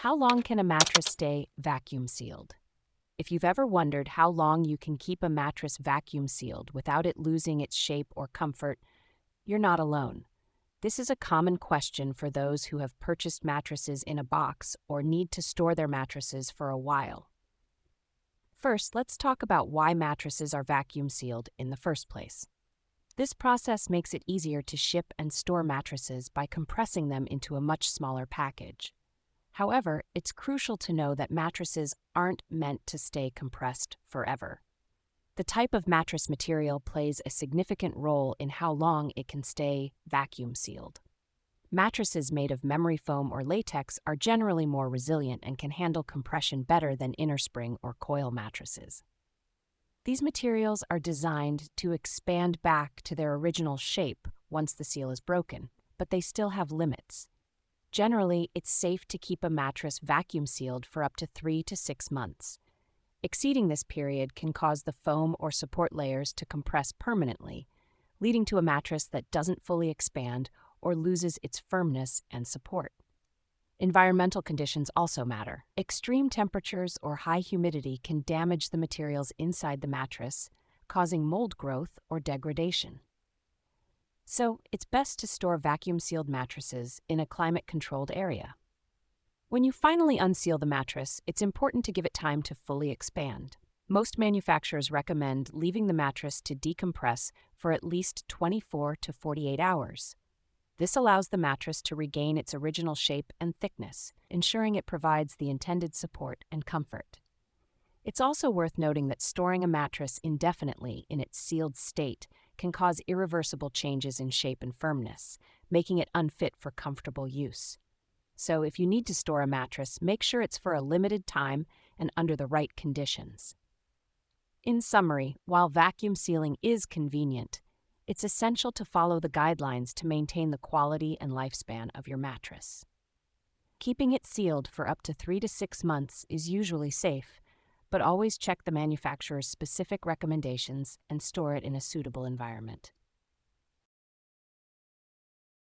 How long can a mattress stay vacuum sealed? If you've ever wondered how long you can keep a mattress vacuum sealed without it losing its shape or comfort, you're not alone. This is a common question for those who have purchased mattresses in a box or need to store their mattresses for a while. First, let's talk about why mattresses are vacuum sealed in the first place. This process makes it easier to ship and store mattresses by compressing them into a much smaller package. However, it's crucial to know that mattresses aren't meant to stay compressed forever. The type of mattress material plays a significant role in how long it can stay vacuum sealed. Mattresses made of memory foam or latex are generally more resilient and can handle compression better than innerspring or coil mattresses. These materials are designed to expand back to their original shape once the seal is broken, but they still have limits. Generally, it's safe to keep a mattress vacuum sealed for up to 3 to 6 months. Exceeding this period can cause the foam or support layers to compress permanently, leading to a mattress that doesn't fully expand or loses its firmness and support. Environmental conditions also matter. Extreme temperatures or high humidity can damage the materials inside the mattress, causing mold growth or degradation. So, it's best to store vacuum-sealed mattresses in a climate-controlled area. When you finally unseal the mattress, it's important to give it time to fully expand. Most manufacturers recommend leaving the mattress to decompress for at least 24 to 48 hours. This allows the mattress to regain its original shape and thickness, ensuring it provides the intended support and comfort. It's also worth noting that storing a mattress indefinitely in its sealed state can cause irreversible changes in shape and firmness, making it unfit for comfortable use. So if you need to store a mattress, make sure it's for a limited time and under the right conditions. In summary, while vacuum sealing is convenient, it's essential to follow the guidelines to maintain the quality and lifespan of your mattress. Keeping it sealed for up to 3 to 6 months is usually safe, but always check the manufacturer's specific recommendations and store it in a suitable environment.